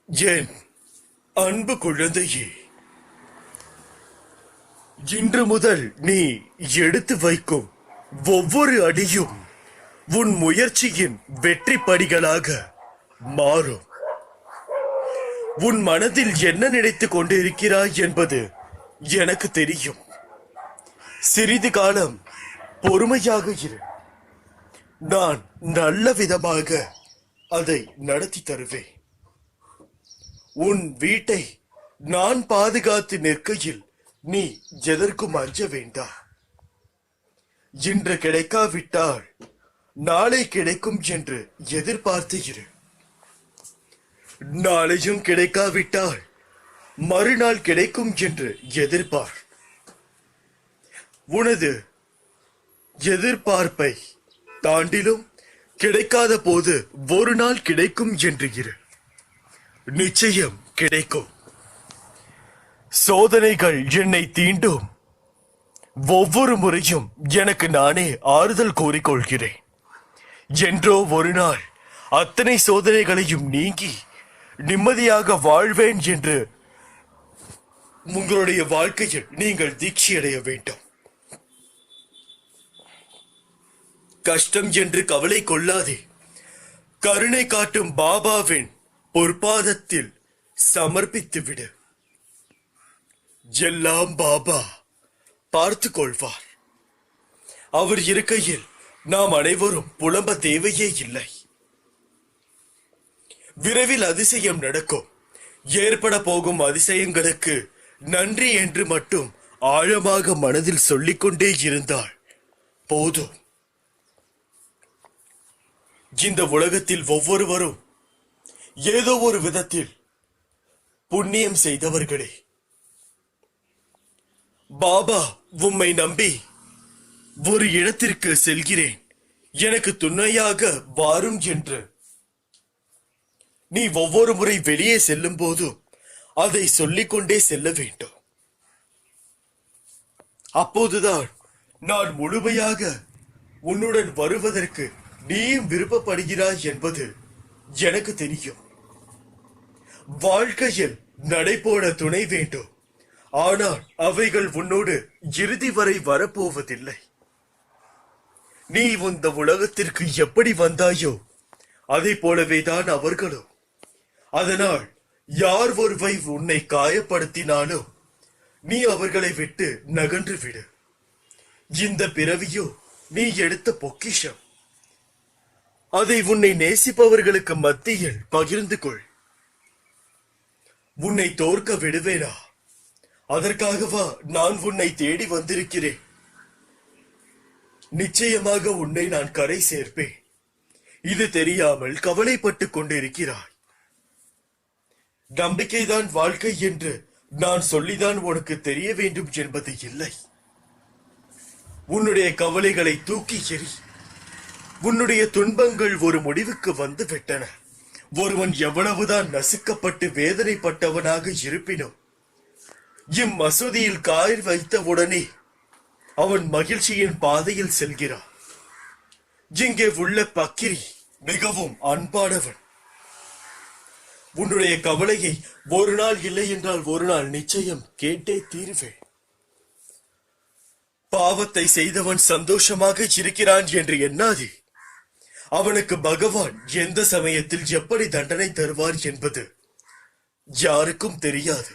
என் அன்பு குழந்தையே, இன்று முதல் நீ எடுத்து வைக்கும் ஒவ்வொரு அடியும் உன் முயற்சியின் வெற்றி படிகளாக மாறும். உன் மனதில் என்ன நினைத்துக் கொண்டிருக்கிறாய் என்பது எனக்கு தெரியும். சிறிது காலம் பொறுமையாக இரு. நான் நல்ல விதமாக அதை நடத்தி தருவேன். உன் வீட்டை நான் பாதுகாத்து நிற்கையில் நீ எதற்கும் அஞ்ச வேண்டாம். இன்று கிடைக்காவிட்டால் நாளை கிடைக்கும் என்று எதிர்பார்த்து இரு. நாளையும் கிடைக்காவிட்டால் மறுநாள் கிடைக்கும் என்று எதிர்பார். உனது எதிர்பார்ப்பை தாண்டிலும் கிடைக்காத போது ஒரு நாள் கிடைக்கும் என்று இரு. நிச்சயம் கிடைக்கும். சோதனைகள் என்னை தீண்டும் ஒவ்வொரு முறையும் எனக்கு நானே ஆறுதல் கூறிக்கொள்கிறேன். என்றோ ஒரு நாள் அத்தனை சோதனைகளையும் நீங்கி நிம்மதியாக வாழ்வேன் என்று உங்களுடைய வாழ்க்கையில் நீங்கள் தீட்சி அடைய வேண்டும். கஷ்டம் என்று கவலை கொள்ளாதே. கருணை காட்டும் பாபாவின் பொற்பாதத்தில் சமர்ப்பித்து விடு. எல்லாம் பாபா பார்த்து கொள்வார். அவர் இருக்கையில் நாம் அனைவரும் புலம்ப தேவையே இல்லை. விரைவில் அதிசயம் நடக்கும். ஏற்பட போகும் அதிசயங்களுக்கு நன்றி என்று மட்டும் ஆழமாக மனதில் சொல்லிக்கொண்டே இருந்தால் போதும். இந்த உலகத்தில் ஒவ்வொருவரும் ஏதோ ஒரு விதத்தில் புண்ணியம் செய்தவர்களே. பாபா உம்மை நம்பி ஒரு இடத்திற்கு செல்கிறேன், எனக்கு துணையாக வாரும் என்று நீ ஒவ்வொரு முறை வெளியே செல்லும் போதும் அதை சொல்லிக்கொண்டே செல்ல வேண்டும். அப்போதுதான் நான் முழுமையாக உன்னுடன் வருவதற்கு நீயும் விருப்பப்படுகிறாய் என்பது எனக்கு தெரியும். வாழ்க்கையில் நடைபோட துணை வேண்டும், ஆனால் அவைகள் உன்னோடு இறுதி வரை வரப்போவதில்லை. நீ இந்த உலகத்திற்கு எப்படி வந்தாயோ அதை போலவே தான் அவர்களும். அதனால் யார் ஒருவை உன்னை காயப்படுத்தினாலும் நீ அவர்களை விட்டு நகன்று விடு. இந்த பிறவியோ நீ எடுத்த பொக்கிஷம். அதை உன்னை நேசிப்பவர்களுக்கு மத்தியில் பகிர்ந்து கொள். உன்னை தோற்க விடுவேனா? அதற்காகவா நான் உன்னை தேடி வந்திருக்கிறேன். நிச்சயமாக உன்னை நான் கரை சேர்ப்பேன். இது தெரியாமல் கவலைப்பட்டுக் கொண்டிருக்கிறாய். நம்பிக்கைதான் வாழ்க்கை என்று நான் சொல்லிதான் உனக்கு தெரிய வேண்டும் என்பது இல்லை. உன்னுடைய கவலைகளை தூக்கி எறி. உன்னுடைய துன்பங்கள் ஒரு முடிவுக்கு வந்து விட்டன. ஒருவன் எவ்வளவுதான் நசுக்கப்பட்டு வேதனைப்பட்டவனாக இருப்பினும் இம்மசூதியில் கால் வைத்த உடனே அவன் மகிழ்ச்சியின் பாதையில் செல்கிறான். இங்கே உள்ள பக்கிரி மிகவும் அன்பானவன். உன்னுடைய கவலையை ஒரு நாள் இல்லை என்றால் ஒரு நாள் நிச்சயம் கேட்டே தீருவேன். பாவத்தை செய்தவன் சந்தோஷமாக இருக்கிறான் என்று எண்ணாதே. அவனுக்கு பகவான் எந்த சமயத்தில் எப்படி தண்டனை தருவார் என்பது யாருக்கும் தெரியாது.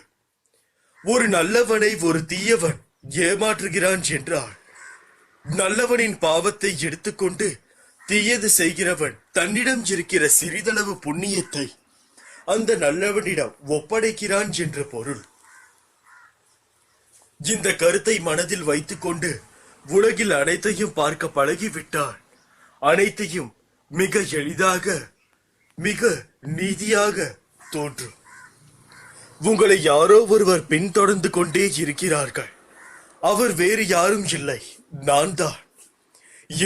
ஒரு நல்லவனை ஒரு தீயவன் ஏமாற்றுகிறான் என்றால் நல்லவனின் பாவத்தை எடுத்துக்கொண்டு தீயது செய்கிறவன் தன்னிடம் இருக்கிற சிறிதளவு புண்ணியத்தை அந்த நல்லவனிடம் ஒப்படைக்கிறான் என்று பொருள். இந்த கருத்தை மனதில் வைத்துக் கொண்டு உலகில் அனைத்தையும் பார்க்க பழகிவிட்டால் அனைத்தையும் மிக எளிதாக மிக நீதியாக தோன்றும். உங்களை யாரோ ஒருவர் பின்தொடர்ந்து கொண்டே இருக்கிறார்கள். அவர் வேறு யாரும் இல்லை, நான் தான்.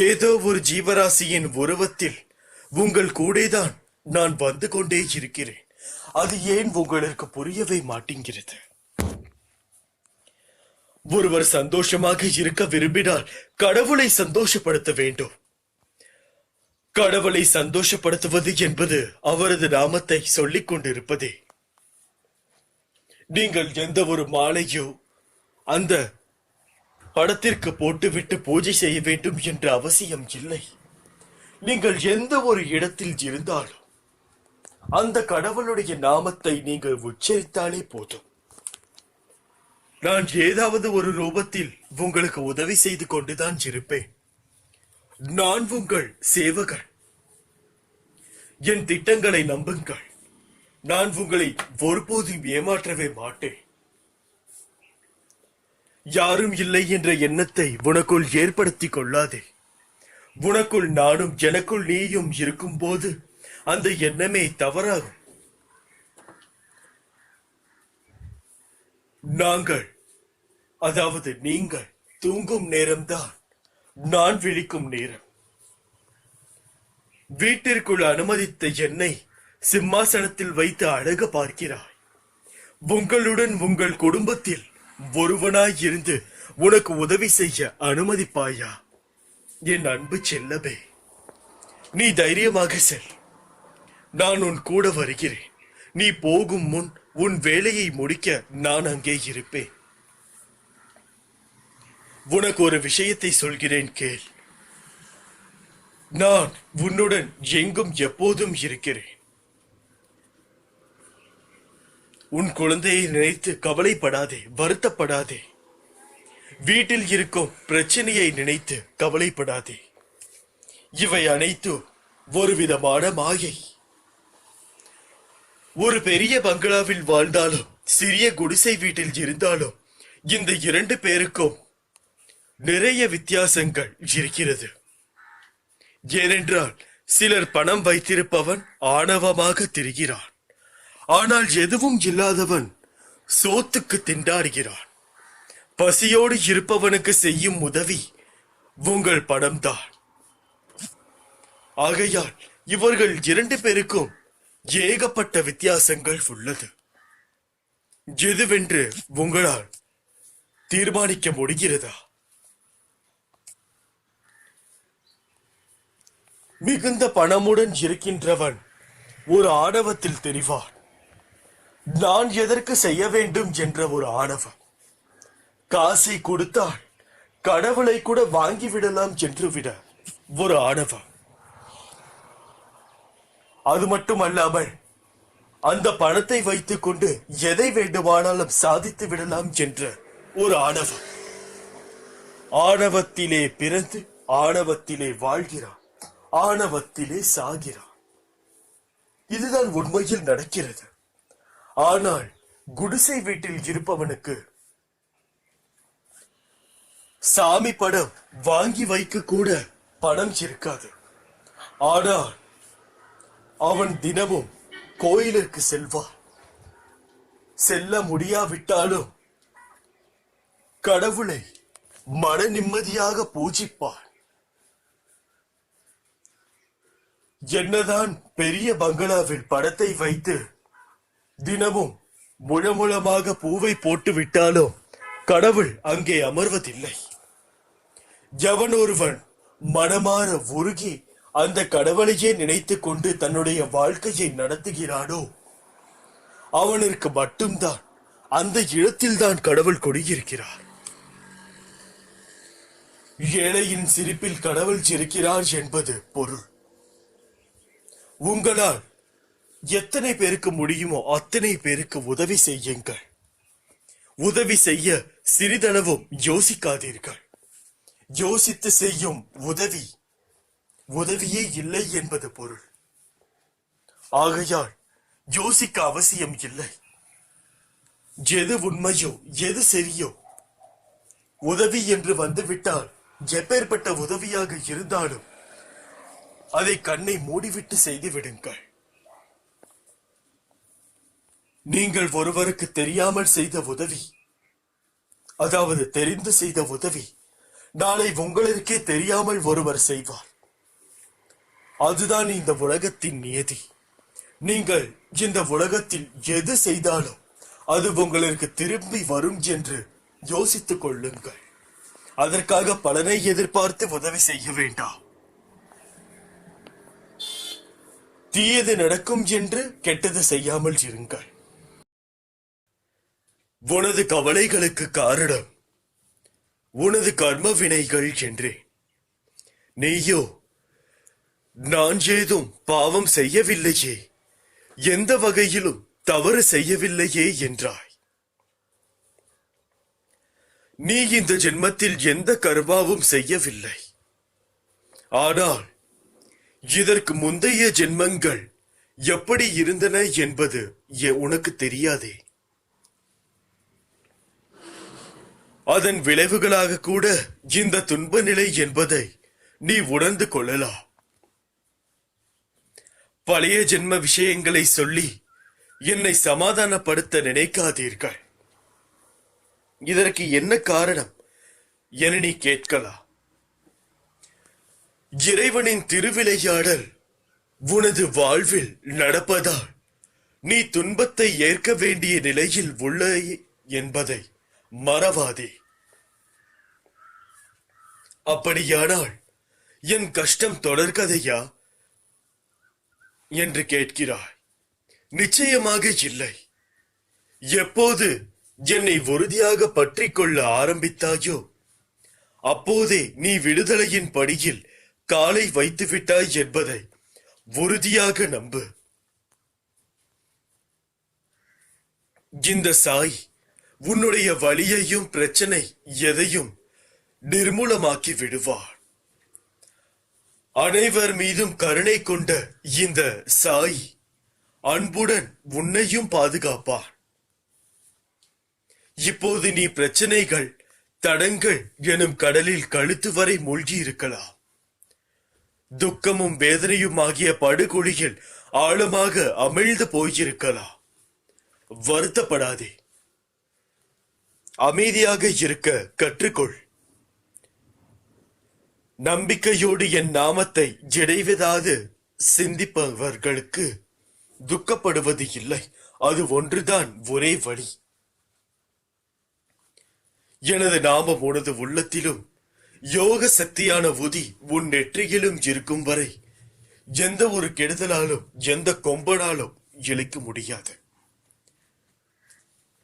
ஏதோ ஒரு ஜீவராசியின் உருவத்தில் உங்கள் கூடதான் நான் வந்து கொண்டே இருக்கிறேன். அது ஏன் உங்களுக்கு புரியவே மாட்டேங்கிறது? ஒருவர் சந்தோஷமாக இருக்க விரும்பினால் கடவுளை சந்தோஷப்படுத்த வேண்டும். கடவுளை சந்தோஷப்படுத்துவது என்பது அவரது நாமத்தை சொல்லிக் கொண்டிருப்பதே. நீங்கள் எந்த ஒரு மாலையோ அந்த படத்திற்கு போட்டுவிட்டு பூஜை செய்ய வேண்டும் என்ற அவசியம் இல்லை. நீங்கள் எந்த ஒரு இடத்தில் இருந்தாலும் அந்த கடவுளுடைய நாமத்தை நீங்கள் உச்சரித்தாலே போதும். நான் ஏதாவது ஒரு ரூபத்தில் உங்களுக்கு உதவி செய்து கொண்டுதான் இருப்பேன். நான் உங்கள் சேவகன். என் திட்டங்களை நம்புங்கள். நான் உங்களை ஒருபோதும் ஏமாற்றவே மாட்டேன். யாரும் இல்லை என்ற எண்ணத்தை உனக்குள் ஏற்படுத்திக் கொள்ளாதே. உனக்குள் நானும் எனக்குள் நீயும் இருக்கும் போது அந்த எண்ணமே தவறாகும். நாங்கள், அதாவது நீங்கள் தூங்கும் நேரம்தான் நான் விழிக்கும் நேரம். வீட்டிற்குள் அனுமதித்த என்னை சிம்மாசனத்தில் வைத்து அழக பார்க்கிறாய். உங்களுடன் உங்கள் குடும்பத்தில் ஒருவனாய் இருந்து உனக்கு உதவி செய்ய அனுமதிப்பாயா? என் அன்பு செல்லவே, நீ தைரியமாக செல். நான் உன் கூட வருகிறேன். நீ போகும் முன் உன் வேலையை முடிக்க நான் அங்கே இருப்பேன். உனக்கு ஒரு விஷயத்தை சொல்கிறேன், கேள். நான் உன்னுடன் எங்கும் எப்போதும் இருக்கிறேன். உன் குழந்தையை நினைத்து கவலைப்படாதே, வருத்தப்படாதே. வீட்டில் இருக்கும் பிரச்சனையை நினைத்து கவலைப்படாதே. இவை அனைத்தும் ஒரு விதமான மாயை. ஒரு பெரிய பங்களாவில் வாழ்ந்தாலும் சிறிய குடிசை வீட்டில் இருந்தாலும் இந்த இரண்டு பேருக்கும் நிறைய வித்தியாசங்கள் இருக்கிறது. ஏனென்றால் சிலர் பணம் வைத்திருப்பவன் ஆணவமாக திரிகிறான். ஆனால் எதுவும் இல்லாதவன் சோத்துக்கு திண்டாடுகிறான். பசியோடு இருப்பவனுக்கு செய்யும் உதவி உங்கள் பணம்தான். ஆகையால் இவர்கள் இரண்டு பேருக்கும் ஏகப்பட்ட வித்தியாசங்கள் உள்ளது. எதுவென்று உங்களால் தீர்மானிக்க முடிகிறதா? மிகுந்த பணமுடன் இருக்கின்றவன் ஒரு ஆணவத்தில் தெரிவான். நான் எதற்கு செய்ய வேண்டும் என்ற ஒரு ஆணவம். காசை கொடுத்தால் கடவுளை கூட வாங்கிவிடலாம் என்று விட ஒரு ஆணவம். அது மட்டுமல்லாமல் அந்த பணத்தை வைத்துக் கொண்டு எதை வேண்டுமானாலும் சாதித்து விடலாம் என்ற ஒரு ஆணவம். ஆணவத்திலே பிறந்து ஆணவத்திலே வாழ்கிறான், ஆணவத்திலே சாகிறான். இதுதான் உண்மையில் நடக்கிறது. ஆனால் குடிசை வீட்டில் இருப்பவனுக்கு சாமி படம் வாங்கி வைக்க கூட பணம் இருக்காது. ஆனால் அவன் தினமும் கோயிலுக்கு செல்வான். செல்ல முடியாவிட்டாலும் கடவுளை மன நிம்மதியாக பூஜிப்பான். என்னதான் பெரிய பங்களாவில் படத்தை வைத்து தினமும் முழமுழமாக பூவை போட்டு விட்டாலும் கடவுள் அங்கே அமர்வதில்லை. எவன் ஒருவன் மனமாற உருகி அந்த கடவுளையே நினைத்துக் கொண்டு தன்னுடைய வாழ்க்கையை நடத்துகிறானோ அவனுக்கு மட்டும்தான் அந்த இடத்தில்தான் கடவுள் குடியிருக்கிறார். ஏழையின் சிரிப்பில் கடவுள் சிரிக்கிறார் என்பது பொருள். உங்களால் எத்தனை பேருக்கு முடியுமோ அத்தனை பேருக்கு உதவி செய்யுங்கள். உதவி செய்ய சிறிதளவும் யோசிக்காதீர்கள். யோசித்து செய்யும் உதவி உதவியே இல்லை என்பது பொருள். ஆகையால் யோசிக்க அவசியம் இல்லை. எது உண்மையோ எது சரியோ உதவி என்று வந்துவிட்டால் எப்பேற்பட்ட உதவியாக இருந்தாலும் அதை கண்ணை மூடிவிட்டு செய்து விடுங்கள். நீங்கள் ஒருவருக்கு தெரியாமல் செய்த உதவி, அதாவது தெரிந்து செய்த உதவி, நாளை உங்களுக்கே தெரியாமல் ஒருவர் செய்வார். அதுதான் இந்த உலகத்தின் நியதி. நீங்கள் இந்த உலகத்தில் எது செய்தாலும் அது உங்களுக்கு திரும்பி வரும் என்று யோசித்துக் கொள்ளுங்கள். அதற்காக பலனை எதிர்பார்த்து உதவி செய்ய வேண்டாம். தீயது நடக்கும் என்று கெட்டது செய்யாமல் இருங்கள். உனது கவலைகளுக்கு காரணம் உனது கர்ம வினைகள் என்றேன். நீயோ நான் ஏதும் பாவம் செய்யவில்லையே, எந்த வகையிலும் தவறு செய்யவில்லையே என்றாய். நீ இந்த ஜென்மத்தில் எந்த கர்மாவும் செய்யவில்லை. ஆனால் இதற்கு முந்தைய ஜென்மங்கள் எப்படி இருந்தன என்பது உனக்கு தெரியாதே. அதன் விளைவுகளாக கூட இந்த துன்ப நிலை என்பதை நீ உணர்ந்து கொள்ளலாம். பழைய ஜென்ம விஷயங்களை சொல்லி என்னை சமாதானப்படுத்த நினைக்காதீர்கள். இதற்கு என்ன காரணம் என நீ கேட்கலாம். இறைவனின் திருவிளையாடல் உனது வாழ்வில் நடப்பதால் நீ துன்பத்தை ஏற்க வேண்டிய நிலையில் உள்ளாய் என்பதை மறவாதே. அப்படியானால் என் கஷ்டம் தொடர்கதையா என்று கேட்கிறாய். நிச்சயமாக இல்லை. எப்போது என்னை உறுதியாக பற்றிக் கொள்ள ஆரம்பித்தாயோ அப்போதே நீ விடுதலையின் படியில் காலை வைத்து விட்டாய் என்பதை உறுதியாக நம்பு. இந்த சாய் உன்னுடைய வலியையும் பிரச்சனை எதையும் நிர்மூலமாக்கி விடுவார். அனைவர் மீதும் கருணை கொண்ட இந்த சாய் அன்புடன் உன்னையும் பாதுகாப்பார். இப்போது நீ பிரச்சனைகள் தடங்கள் எனும் கடலில் கழுத்து வரை மூழ்கி இருக்கலாம். துக்கமும் வேதனையும் ஆகிய படுகொழியில் ஆழமாக அமிழ்ந்து போயிருக்கலாம். வருத்தப்படாதே. அமைதியாக இருக்க கற்றுக்கொள். நம்பிக்கையோடு என் நாமத்தை இடைவிடாது சிந்திப்பவர்களுக்கு துக்கப்படுவது இல்லை. அது ஒன்றுதான் ஒரே வழி. எனது நாமம் உனது உள்ளத்திலும் யோக சக்தியான உதி உன் நெற்றியிலும் இருக்கும் வரை எந்த ஒரு கெடுதலாலும் எந்த கொம்பனாலும் இழைக்க முடியாது.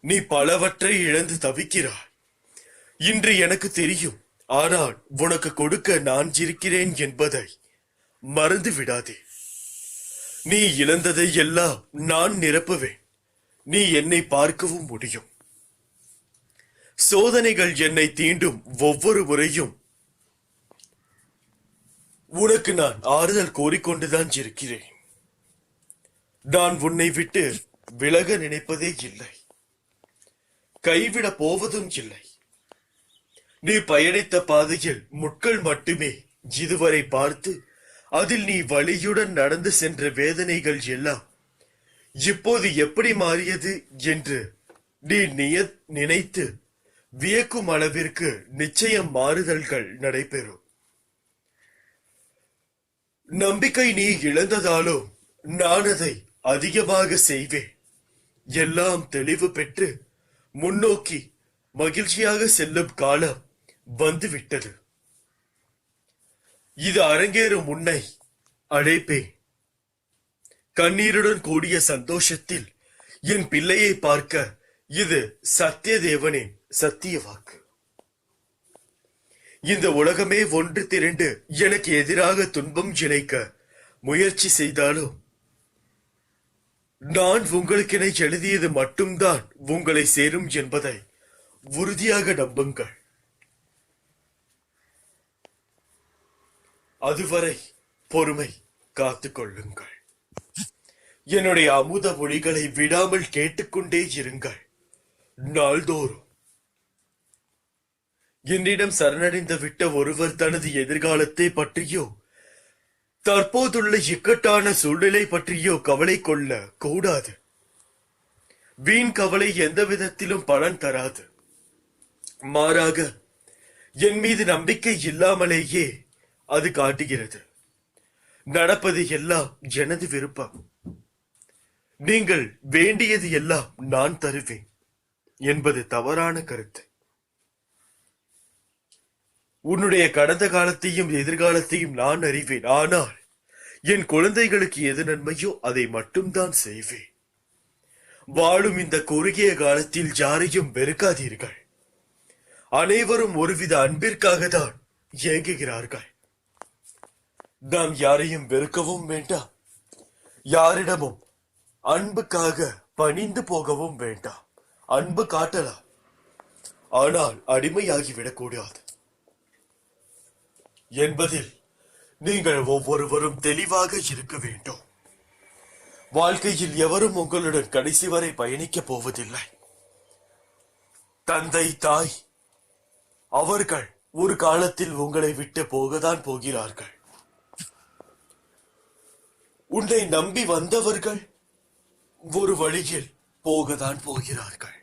நீ பலவற்றை இழந்து தவிக்கிறாய். இன்று எனக்கு தெரியும். ஆனால் உனக்கு கொடுக்க நான் இருக்கிறேன் என்பதை மறந்து விடாதே. நீ இழந்ததை எல்லாம் நான் நிரப்புவேன். நீ என்னை பார்க்கவும் முடியும். சோதனைகள் என்னை தீண்டும் ஒவ்வொரு முறையும் உனக்கு நான் ஆறுதல் கோரிக்கொண்டுதான் இருக்கிறேன். நான் உன்னை விட்டு விலக நினைப்பதே இல்லை. கைவிட போவதும் இல்லை. நீ பயணித்த பாதையில் முட்கள் மட்டுமே இதுவரை பார்த்து அதில் நீ வலியுடன் நடந்து சென்ற வேதனைகள் எல்லாம் இப்போது எப்படி மாறியது என்று நீ நினைத்து வியக்கும் அளவிற்கு நிச்சயம் மாறுதல்கள் நடைபெறும். நம்பிக்கை நீ இழந்ததாலோ நான் அதை அதிகமாக செய்வேன். எல்லாம் தெளிவு பெற்று முன்னோக்கி மகிழ்ச்சியாக செல்லும் காலம் வந்துவிட்டது. இது அரங்கேறும் உன்னை அழைப்பேன். கண்ணீருடன் கூடிய சந்தோஷத்தில் என் பிள்ளையை பார்க்க இது சத்தியதேவனின் சத்திய வாக்கு. இந்த உலகமே ஒன்று திரண்டு எனக்கு எதிராக துன்பம் இழைக்க முயற்சி செய்தாலும் நான் உங்களுக்கென எழுதியது மட்டும்தான் உங்களை சேரும் என்பதை உறுதியாக நம்புங்கள். அதுவரை பொறுமை காத்துக் கொள்ளுங்கள். என்னுடைய அமுத மொழிகளை விடாமல் கேட்டுக்கொண்டே இருங்கள். நாள்தோறும் என்னிடம் சரணடைந்து விட்ட ஒருவர் தனது எதிர்காலத்தை பற்றியோ தற்போதுள்ள இக்கட்டான சூழ்நிலை பற்றியோ கவலை கொள்ள கூடாது. வீண் கவலை எந்த விதத்திலும் பலன் தராது. மாறாக என் மீது நம்பிக்கை இல்லாமலேயே அது காட்டுகிறது. நடப்பது எல்லாம் எனது விருப்பம். நீங்கள் வேண்டியது எல்லாம் நான் தருவேன் என்பது தவறான கருத்து. உன்னுடைய கடந்த காலத்தையும் எதிர்காலத்தையும் நான் அறிவேன். ஆனால் என் குழந்தைகளுக்கு எது நன்மையோ அதை மட்டும்தான் செய்வேன். வாழும் இந்த குறுகிய காலத்தில் யாரையும் வெறுக்காதீர்கள். அனைவரும் ஒருவித அன்பிற்காக தான் ஏங்குகிறார்கள். நாம் யாரையும் வெறுக்கவும் வேண்டாம், யாரிடமும் அன்புக்காக பணிந்து போகவும் வேண்டாம். அன்பு காட்டலாம், ஆனால் அடிமையாகிவிடக் கூடாது என்பதில் நீங்கள் ஒவ்வொருவரும் தெளிவாக இருக்க வேண்டும். வாழ்க்கையில் எவரும் உங்களுடன் கடைசி வரை பயணிக்கப் போவதில்லை. தந்தை, தாய் அவர்கள் ஒரு காலத்தில் உங்களை விட்டு போகத்தான் போகிறார்கள். உன்னை நம்பி வந்தவர்கள் ஒரு வழியில் போகத்தான் போகிறார்கள்.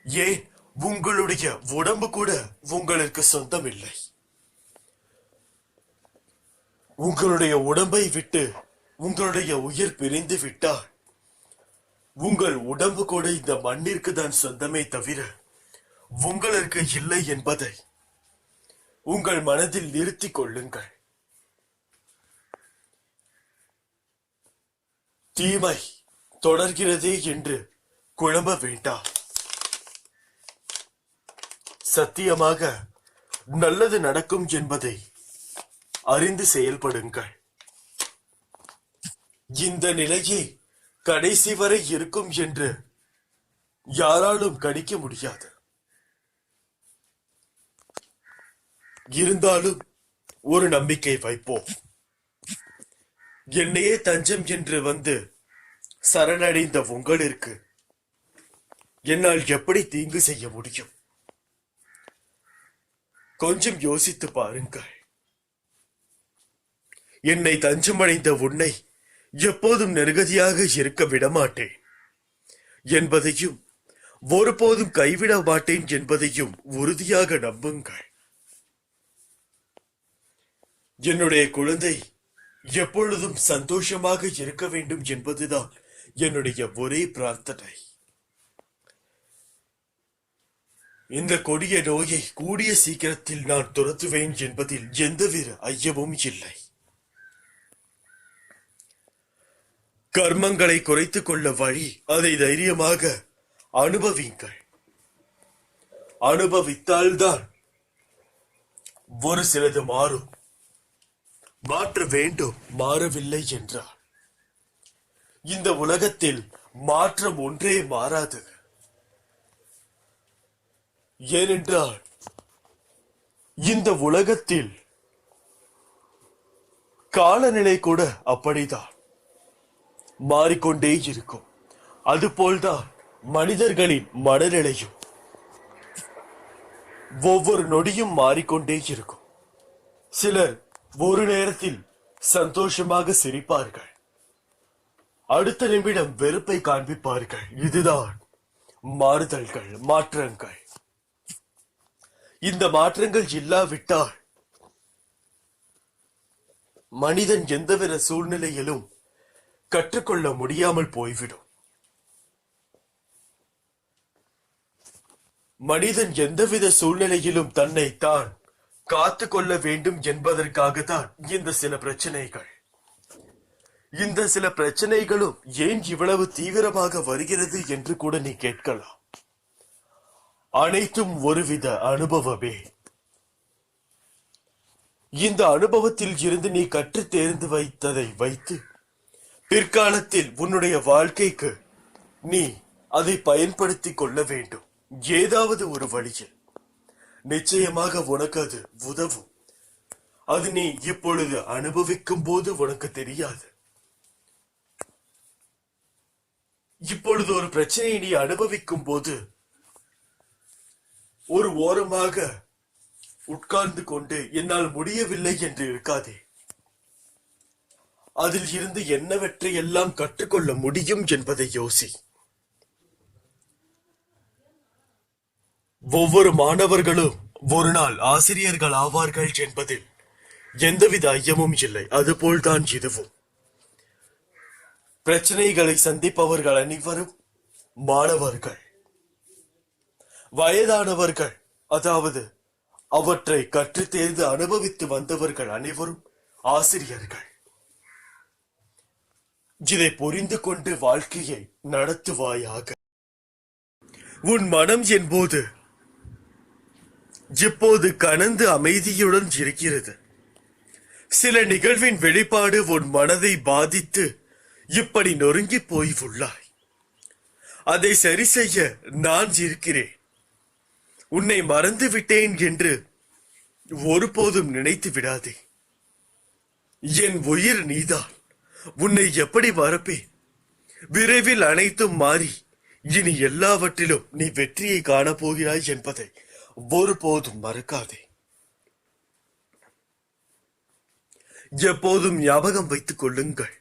ஏன் உங்களுடைய உடம்பு கூட உங்களுக்கு சொந்தம் இல்லை. உங்களுடைய உடம்பை விட்டு உங்களுடைய உயிர் பிரிந்து விட்டால் உங்கள் உடம்பு கூட இந்த மண்ணிற்கு தான் சொந்தமே தவிர உங்களுக்கு இல்லை என்பதை உங்கள் மனதில் நிறுத்திக் கொள்ளுங்கள். தீமை தொடர்கிறதே என்று குழம்ப வேண்டாம். சத்தியமாக நல்லது நடக்கும் என்பதை அறிந்து செயல்படுங்கள். இந்த நிலையே கடைசி வரை இருக்கும் என்று யாராலும் கணிக்க முடியாது. இருந்தாலும் ஒரு நம்பிக்கை வைப்போம். என்னையே தஞ்சம் என்று வந்து சரணடைந்த உங்களுக்கு என்னால் எப்படி தீங்கு செய்ய முடியும்? கொஞ்சம் யோசித்து பாருங்கள். என்னை தஞ்சமடைந்த உன்னை எப்போதும் நிர்கதியாக இருக்க விடமாட்டேன் என்பதையும் ஒருபோதும் கைவிட மாட்டேன் என்பதையும் உறுதியாக நம்புங்கள். என்னுடைய குழந்தை எப்பொழுதும் சந்தோஷமாக இருக்க வேண்டும் என்பதுதான் என்னுடைய ஒரே பிரார்த்தனை. இந்த கொடிய நோயை கூடிய சீக்கிரத்தில் நான் துரத்துவேன் என்பதில் எந்தவித ஐயமும் இல்லை. கர்மங்களை குறைத்துக் கொள்ள வழி, அதை தைரியமாக அனுபவிங்கள். அனுபவித்தால்தான் ஒரு சிலது மாறும். மாற்ற வேண்டும், மாறவில்லை என்றால் இந்த உலகத்தில் மாற்றம் ஒன்றே மாறாது. ஏனென்றால் இந்த உலகத்தில் காலநிலை கூட அப்படிதான் மாறிக்கொண்டே இருக்கும். அதுபோல்தான் மனிதர்களின் மனநிலையும் ஒவ்வொரு நொடியும் மாறிக்கொண்டே இருக்கும். சிலர் ஒரு நேரத்தில் சந்தோஷமாக சிரிப்பார்கள், அடுத்த நிமிடம் வெறுப்பை காண்பிப்பார்கள். இதுதான் மாறுதல்கள், மாற்றங்கள். இந்த மாற்றங்கள் இல்லாவிட்டால் மனிதன் எந்தவித சூழ்நிலையிலும் கற்றுக்கொள்ள முடியாமல் போய்விடும். மனிதன் எந்தவித சூழ்நிலையிலும் தன்னை தான் காத்து கொள்ள வேண்டும் என்பதற்காகத்தான் இந்த சில பிரச்சனைகள். இந்த சில பிரச்சனைகளும் ஏன் இவ்வளவு தீவிரமாக வருகிறது என்று கூட நீ கேட்கலாம். அனைத்தும் ஒருவித அனுபவமே. இந்த அனுபவத்தில் இருந்து நீ கற்று தேர்ந்து வைத்ததை வைத்து பிற்காலத்தில் உன்னுடைய வாழ்க்கைக்கு நீ அதை பயன்படுத்திக் கொள்ள வேண்டும். ஏதாவது ஒரு வழியில் நிச்சயமாக உனக்கு அது உதவும். அது நீ இப்பொழுது அனுபவிக்கும் போது உனக்கு தெரியாது. இப்பொழுது ஒரு பிரச்சனையை நீ அனுபவிக்கும் போது ஒரு ஓரமாக உட்கார்ந்து கொண்டு என்னால் முடியவில்லை என்று இருக்காதே. அதில் இருந்து என்னவற்றை எல்லாம் கற்றுக்கொள்ள முடியும் என்பதை யோசி. ஒவ்வொரு மாணவர்களும் ஒரு நாள் ஆசிரியர்கள் ஆவார்கள் என்பதில் எந்தவித ஐயமும் இல்லை. அதுபோல்தான் இதுவும். பிரச்சனைகளை சந்திப்பவர்கள் அனைவரும் மாணவர்கள். வயதானவர்கள், அதாவது அவற்றை கற்று தேர்ந்து அனுபவித்து வந்தவர்கள் அனைவரும் ஆசிரியர்கள். இதை புரிந்து கொண்டு வாழ்க்கையை நடத்துவாயாக. உன் மனம் என்பது இப்போது கனந்து அமைதியுடன் இருக்கிறது. சில நிகழ்வின் வெளிப்பாடு உன் மனதை பாதித்து இப்படி நொறுங்கி போய் உள்ளாய். அதை சரி செய்ய நான் இருக்கிறேன். உன்னை மறந்து விட்டேன் என்று ஒருபோதும் நினைத்து விடாதே. என் உயிர் நீதான். உன்னை எப்படி மறப்பேன்? விரைவில் அனைத்தும் மாறி இனி எல்லாவற்றிலும் நீ வெற்றியை காணப்போகிறாய் என்பதை ஒருபோதும் மறக்காதே. எப்போதும் ஞாபகம் வைத்துக் கொள்ளுங்கள்,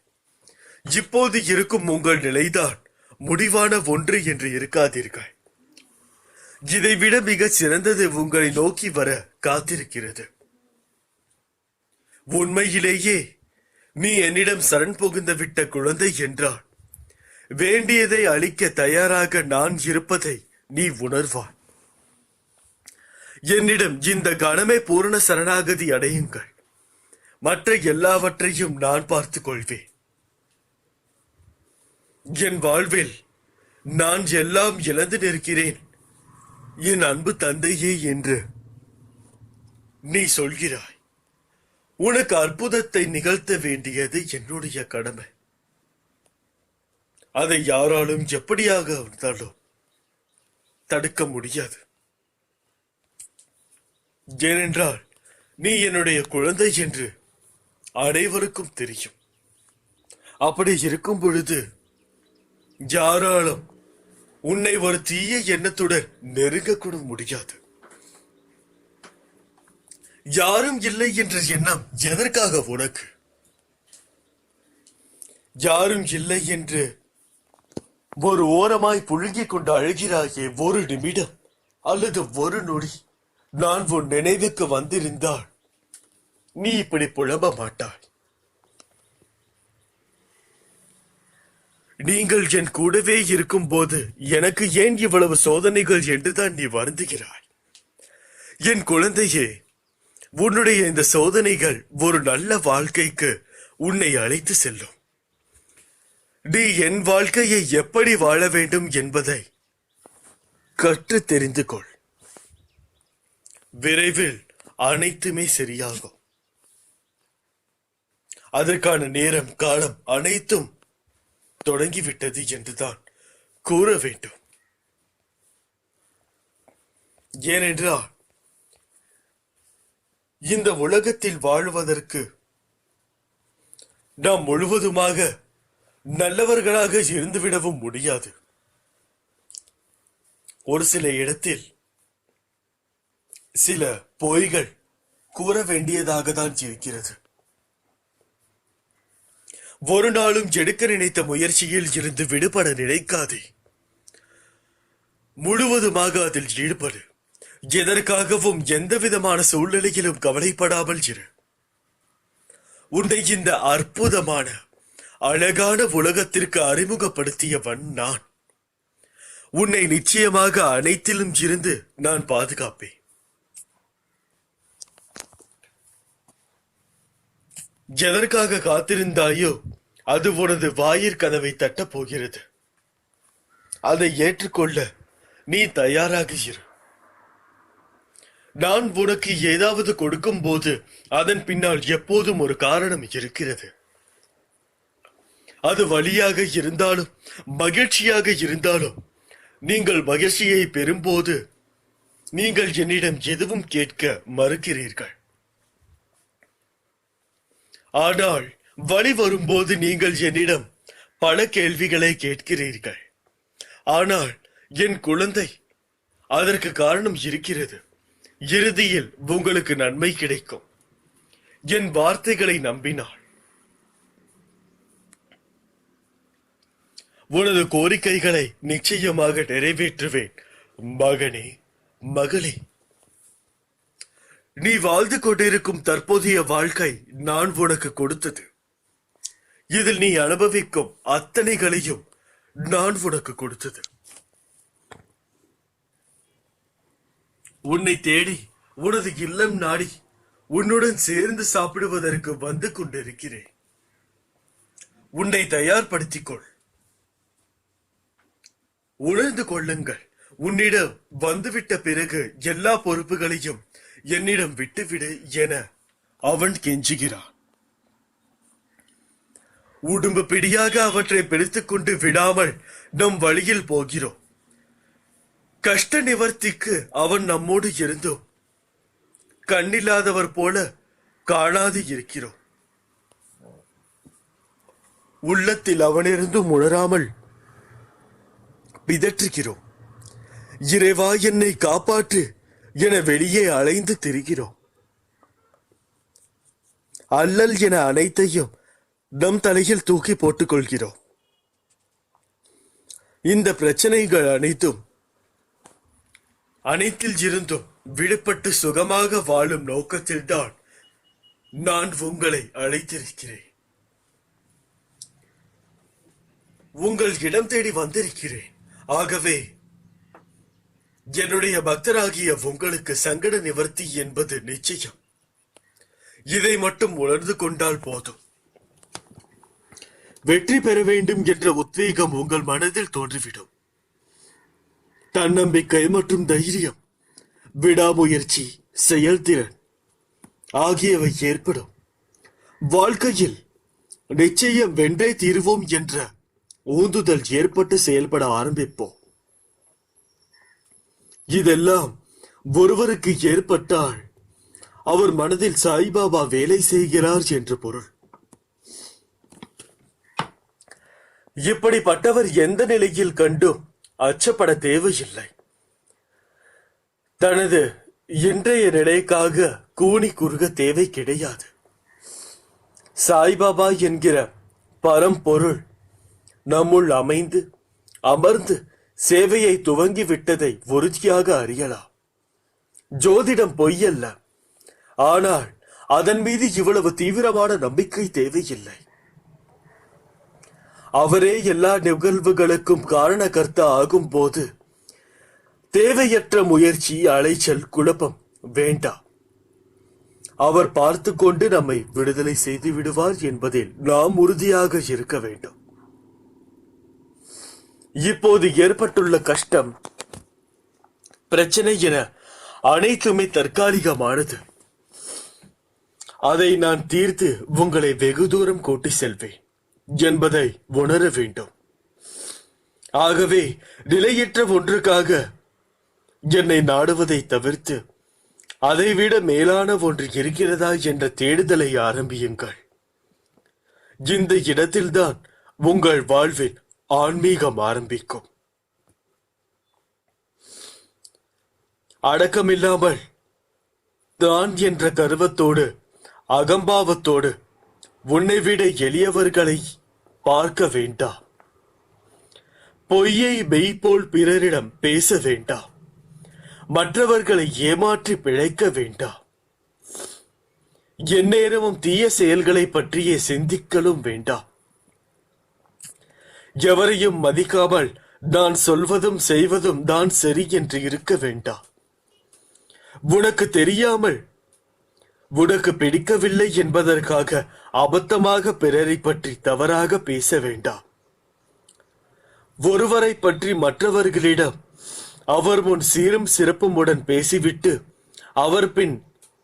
இப்போது இருக்கும் உங்கள் நிலைதான் முடிவான ஒன்று என்று இருக்காதீர்கள். இதைவிட மிக சிறந்தது உங்களை நோக்கி வர காத்திருக்கிறது. உண்மையிலேயே நீ என்னிடம் சரண் புகுந்து விட்ட குழந்தை என்றால் வேண்டியதை அளிக்க தயாராக நான் இருப்பதை நீ உணர்வாய். என்னிடம் இந்த கணமே பூரண சரணாகதி அடையுங்கள். மற்ற எல்லாவற்றையும் நான் பார்த்துக் கொள்வேன். என் வாழ்வில் நான் எல்லாம் இழந்து நிற்கிறேன் என் அன்பு தந்தையே என்று நீ சொல்கிறாய். உனக்கு அற்புதத்தை நிகழ்த்த வேண்டியது என்னுடைய கடமை. அதை யாராலும் எப்படியாக இருந்தாலும் தடுக்க முடியாது. ஏனென்றால் நீ என்னுடைய குழந்தை என்று அனைவருக்கும் தெரியும். அப்படி இருக்கும் பொழுது யாராலும் உன்னை ஒரு தீய எண்ணத்துடன் நெருங்கக்கூட முடியாது. யாரும் இல்லை என்ற எண்ணம் எதற்காக உனக்கு? யாரும் இல்லை என்று ஒரு ஓரமாய் புழுங்கிக் கொண்டு அழுகிறாயே ஒரு நிமிடம் அல்லது ஒரு நொடி நான் உன் நினைவுக்கு வந்திருந்தால் நீ இப்படி புலம்ப மாட்டாய். நீங்கள் என் கூடவே இருக்கும் போது எனக்கு ஏன் இவ்வளவு சோதனைகள் என்றுதான் நீ வருந்துகிறாய். என் குழந்தையே, உன்னுடைய இந்த சோதனைகள் ஒரு நல்ல வாழ்க்கைக்கு உன்னை அழைத்து செல்லும். நீ என் வாழ்க்கையை எப்படி வாழ வேண்டும் என்பதை கற்று தெரிந்து கொள். விரைவில் அனைத்துமே சரியாகும். அதற்கான நேரம் காலம் அனைத்தும் தொடங்கிவிட்டது என்றுதான் கூற வேண்டும். ஏனென்றால் இந்த உலகத்தில் வாழ்வதற்கு நாம் முழுவதுமாக நல்லவர்களாக இருந்துவிடவும் முடியாது. ஒரு சில இடத்தில் சில பொய்கள் கூற வேண்டியதாக தான் இருக்கிறது. ஒரு நாளும் எடுக்க நினைத்த முயற்சியில் இருந்து விடுபட நினைக்காதே. முழுவதுமாக அதில் ஈடுபடு. எதற்காகவும் எந்த விதமான சூழ்நிலையிலும் கவலைப்படாமல் இரு. உன்னை இந்த அற்புதமான அழகான உலகத்திற்கு அறிமுகப்படுத்தியவன் நான். உன்னை நிச்சயமாக அனைத்திலும் இருந்து நான் பாதுகாப்பேன். எதற்காக காத்திருந்தாயோ அது உனது வாயிற் கதவை தட்டப் போகிறது. அதை ஏற்றுக்கொள்ள நீ தயாராக இரு. நான் உனக்கு ஏதாவது கொடுக்கும் போது அதன் பின்னால் எப்போதும் ஒரு காரணம் இருக்கிறது. அது வலியாக இருந்தாலும் மகிழ்ச்சியாக இருந்தாலும் நீங்கள் மகிழ்ச்சியை பெறும்போது நீங்கள் என்னிடம் எதுவும் கேட்க மறுக்கிறீர்கள். ஆனால் வழி வரும்போது நீங்கள் என்னிடம் பல கேள்விகளை கேட்கிறீர்கள். ஆனால் என் குழந்தை, அதற்கு காரணம் இருக்கிறது. இறுதியில் உங்களுக்கு நன்மை கிடைக்கும். என் வார்த்தைகளை நம்பினாள். உனது கோரிக்கைகளை நிச்சயமாக நிறைவேற்றுவேன் மகனே, மகளே. நீ வாழ்ந்து கொண்டிருக்கும் தற்போதைய வாழ்க்கை நான் உனக்கு கொடுத்தது. இதில் நீ அனுபவிக்கும் அத்தனைகளையும் நான் உனக்கு கொடுத்தது. உன்னை தேடி உனது இல்லம் நாடி உன்னுடன் சேர்ந்து சாப்பிடுவதற்கு வந்து கொண்டிருக்கிறேன். உன்னை தயார்படுத்திக் கொள். உணர்ந்து கொள்ளுங்கள், உன்னிடம் வந்துவிட்ட பிறகு எல்லா பொறுப்புகளையும் என்னிடம் விட்டுவிடு என அவன் கெஞ்சுகிறான். உடும்பு பிடியாக அவற்றை பிடித்துக் கொண்டு விடாமல் நம் வழியில் போகிறோம். கஷ்ட நிவர்த்திக்கு அவன் நம்மோடு இருந்தோம் கண்ணில்லாதவர் போல காணாது இருக்கிறோம். உள்ளத்தில் அவனிருந்தும் உணராமல் பிதற்றுகிறோம். இறைவா என்னை காப்பாற்று என வெளியே அலைந்து திரிகிறோம். அல்லல் என அனைத்தையும் நம் தலையில் தூக்கி போட்டுக் கொள்கிறோம். இந்த பிரச்சனைகள் அனைத்தில் இருந்தும் விடுபட்டு சுகமாக வாழும் நோக்கத்தில்தான் நான் உங்களை அழைத்திருக்கிறேன். உங்கள் இடம் தேடி வந்திருக்கிறேன். ஆகவே என்னுடைய பக்தராகிய உங்களுக்கு சங்கட நிவர்த்தி என்பது நிச்சயம். இதை மட்டும் உணர்ந்து கொண்டால் போதும். வெற்றி பெற வேண்டும் என்ற உத்வேகம் உங்கள் மனதில் தோன்றிவிடும். தன்னம்பிக்கை மற்றும் தைரியம், விடாமுயற்சி, செயல்திறன் ஆகியவை ஏற்படும். வாழ்க்கையில் நிச்சயம் வென்றே தீர்வோம் என்ற ஊந்துதல் ஏற்பட்டு செயல்பட ஆரம்பிப்போம். இதெல்லாம் ஒருவருக்கு ஏற்பட்டால் அவர் மனதில் சாய்பாபா வேலை செய்கிறார் என்று பொருள். இப்படிப்பட்டவர் எந்த நிலையில் கண்டும் அச்சப்பட தேவையில்லை. தனது இன்றைய நிலைக்காக கூனி குறுக தேவை கிடையாது. சாய்பாபா என்கிற பரம்பொருள் நம்முள் அமைந்து அமர்ந்து சேவையை துவங்கி விட்டதை உறுதியாக அறியலாம். ஜோதிடம் பொய்யல்ல, ஆனால் அதன் மீது இவ்வளவு தீவிரமான நம்பிக்கை தேவையில்லை. அவரே எல்லா நிகழ்வுகளுக்கும் காரணகர்த்தா ஆகும் போது தேவையற்ற முயற்சி, அலைச்சல், குழப்பம் வேண்டாம். அவர் பார்த்து கொண்டு நம்மை விடுதலை செய்து விடுவார் என்பதில் நாம் உறுதியாக இருக்க வேண்டும். இப்போது ஏற்பட்டுள்ள கஷ்டம், பிரச்சனை என அனைத்துமே தற்காலிகமானது. அதை நான் தீர்த்து உங்களை வெகு தூரம் கூட்டி செல்வேன் என்பதை உணர வேண்டும். ஆகவே நிலையற்ற ஒன்றுக்காக என்னை நாடுவதை தவிர்த்து அதைவிட மேலான ஒன்று இருக்கிறதா என்ற தேடுதலை ஆரம்பியுங்கள். இந்த இடத்தில்தான் உங்கள் வாழ்வில் ஆன்மீகம் ஆரம்பிக்கும். அடக்கமில்லாமல் தான் என்ற கர்வத்தோடு, அகம்பாவத்தோடு உன்னை விட எளியவர்களை பார்க்க வேண்டாம். பொய்யை மெய்போல் பிறரிடம் பேச வேண்டாம். மற்றவர்களை ஏமாற்றி பிழைக்க வேண்டாம். எந்நேரமும் தீய செயல்களை பற்றியே சிந்திக்கலும் வேண்டாம். எவரையும் மதிக்காமல் நான் சொல்வதும் செய்வதும் தான் சரி என்று இருக்க வேண்டாம். உனக்கு தெரியாமல், உனக்கு பிடிக்கவில்லை என்பதற்காக அபத்தமாக பிறரை பற்றி தவறாக பேச வேண்டாம். ஒருவரை பற்றி மற்றவர்களிடம் அவர் முன் சீரும் சிறப்புமுடன் பேசிவிட்டு அவர் பின்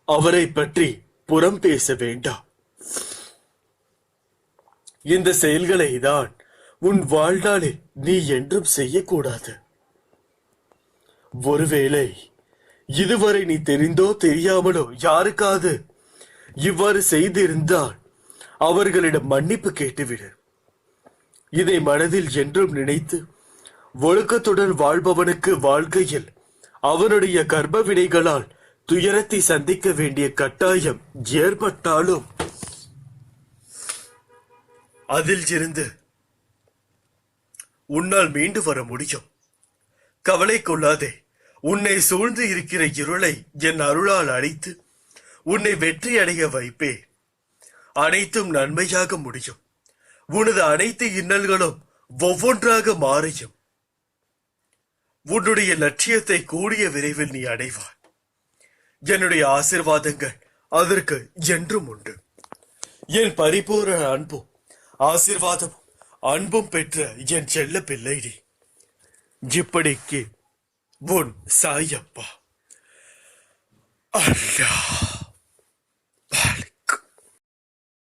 அவரை பற்றி புறம் பேச வேண்டாம். இந்த செயல்களை தான் உன் வாழ்நாளில் நீ என்றும் செய்யக்கூடாது. ஒருவேளை இதுவரை நீ தெரிந்தோ தெரியாமலோ யாருக்காவது இவ்வாறு செய்திருந்தால் அவர்களிடம் மன்னிப்பு கேட்டுவிடு. இதை மனதில் என்றும் நினைத்து ஒழுக்கத்துடன் வாழ்பவனுக்கு வாழ்க்கையில் அவனுடைய கர்ப்ப வினைகளால் துயரத்தை சந்திக்க வேண்டிய கட்டாயம் ஏற்பட்டாலும் அதில் இருந்து உன்னால் மீண்டு வர முடியும். கவலை கொள்ளாதே. உன்னை சூழ்ந்து இருக்கிற இருளை என் அருளால் அழித்து உன்னை வெற்றி அடைய வைப்பேன். அனைத்தும் நன்மையாக முடியும். உனது அனைத்து இன்னல்களும் ஒவ்வொன்றாக மாறியும் உன்னுடைய லட்சியத்தை கூடிய விரைவில் நீ அடைவாய். என்னுடைய ஆசீர்வாதங்கள் அதற்கு என்றும் உண்டு. என் பரிபூரண அன்பும் ஆசீர்வாதமும் அன்பும் பெற்ற என் செல்ல பிள்ளைடி. இப்படிக்கு உன் சாயப்பா. அல்லாஹ்.